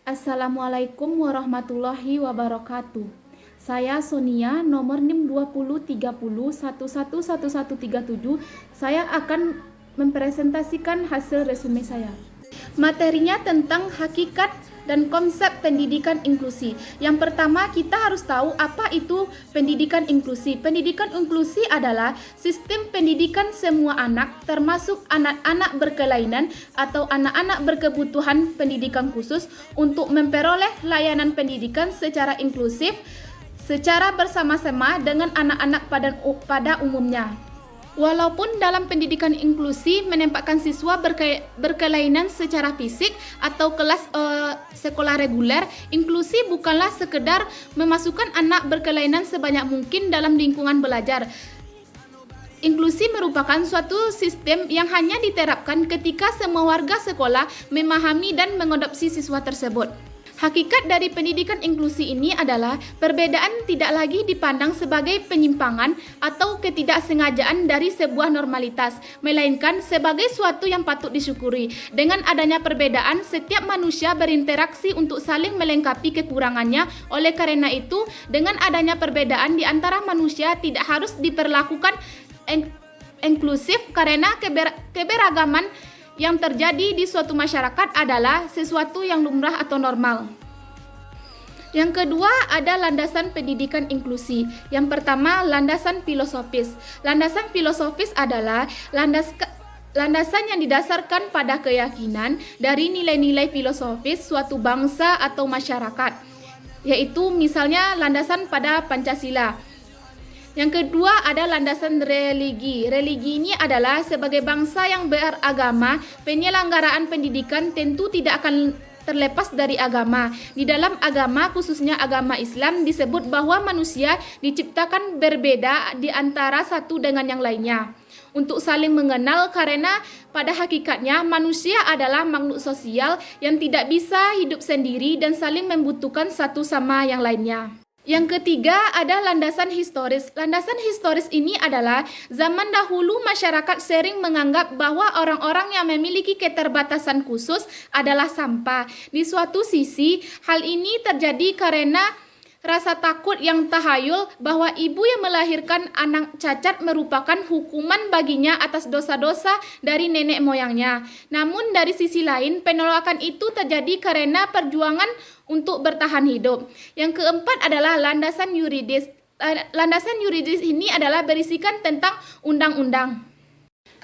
Assalamualaikum warahmatullahi wabarakatuh. Saya Sonia, nomor NIM 2030111137. Saya akan mempresentasikan hasil resume saya. Materinya tentang hakikat dan konsep pendidikan inklusi. Yang pertama, kita harus tahu apa itu pendidikan inklusi. Pendidikan inklusi adalah sistem pendidikan semua anak, termasuk anak-anak berkelainan atau anak-anak berkebutuhan pendidikan khusus untuk memperoleh layanan pendidikan secara inklusif, secara bersama-sama dengan anak-anak pada umumnya. Walaupun dalam pendidikan inklusi menempatkan siswa berkelainan secara fisik atau kelas sekolah reguler, inklusi bukanlah sekedar memasukkan anak berkelainan sebanyak mungkin dalam lingkungan belajar. Inklusi merupakan suatu sistem yang hanya diterapkan ketika semua warga sekolah memahami dan mengadopsi siswa tersebut. Hakikat dari pendidikan inklusi ini adalah perbedaan tidak lagi dipandang sebagai penyimpangan atau ketidaksengajaan dari sebuah normalitas, melainkan sebagai suatu yang patut disyukuri. Dengan adanya perbedaan, setiap manusia berinteraksi untuk saling melengkapi kekurangannya. Oleh karena itu, dengan adanya perbedaan di antara manusia tidak harus diperlakukan inklusif karena keberagaman yang terjadi di suatu masyarakat adalah sesuatu yang lumrah atau normal. Yang kedua ada landasan pendidikan inklusi. Yang pertama, landasan filosofis. Landasan filosofis adalah landasan yang didasarkan pada keyakinan dari nilai-nilai filosofis suatu bangsa atau masyarakat, yaitu misalnya landasan pada Pancasila. Yang kedua ada landasan religi. Religi ini adalah sebagai bangsa yang beragama, penyelenggaraan pendidikan tentu tidak akan terlepas dari agama. Di dalam agama, khususnya agama Islam, disebut bahwa manusia diciptakan berbeda di antara satu dengan yang lainnya, untuk saling mengenal karena pada hakikatnya manusia adalah makhluk sosial yang tidak bisa hidup sendiri dan saling membutuhkan satu sama yang lainnya. Yang ketiga ada landasan historis. Landasan historis ini adalah zaman dahulu masyarakat sering menganggap bahwa orang-orang yang memiliki keterbatasan khusus adalah sampah. Di suatu sisi, hal ini terjadi karena rasa takut yang tahayul bahwa ibu yang melahirkan anak cacat merupakan hukuman baginya atas dosa-dosa dari nenek moyangnya. Namun dari sisi lain, penolakan itu terjadi karena perjuangan untuk bertahan hidup. Yang keempat adalah landasan yuridis. Landasan yuridis ini adalah berisikan tentang undang-undang.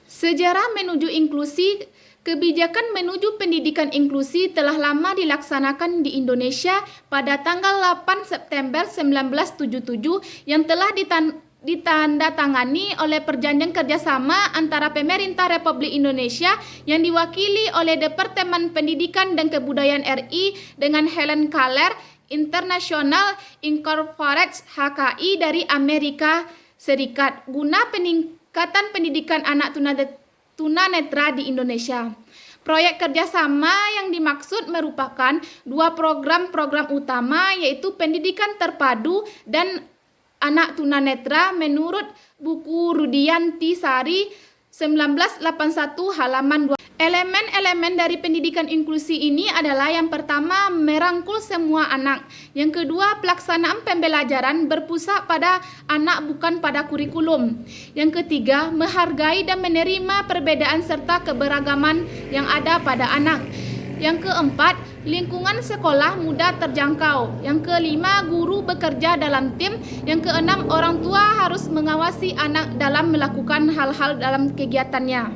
Sejarah menuju inklusi. Kebijakan menuju pendidikan inklusi telah lama dilaksanakan di Indonesia pada tanggal 8 September 1977 yang telah ditandatangani oleh perjanjian kerjasama antara pemerintah Republik Indonesia yang diwakili oleh Departemen Pendidikan dan Kebudayaan RI dengan Helen Keller International Incorporated HKI dari Amerika Serikat guna peningkatan pendidikan anak tunanetra di Indonesia. Proyek kerjasama yang dimaksud merupakan dua program utama, yaitu pendidikan terpadu dan anak tunanetra menurut buku Rudianti Sari 1981 halaman 2. Elemen-elemen dari pendidikan inklusi ini adalah yang pertama merangkul semua anak. Yang kedua pelaksanaan pembelajaran berpusat pada anak bukan pada kurikulum. Yang ketiga menghargai dan menerima perbedaan serta keberagaman yang ada pada anak. Yang keempat lingkungan sekolah mudah terjangkau. Yang kelima guru bekerja dalam tim. Yang keenam orang tua harus mengawasi anak dalam melakukan hal-hal dalam kegiatannya.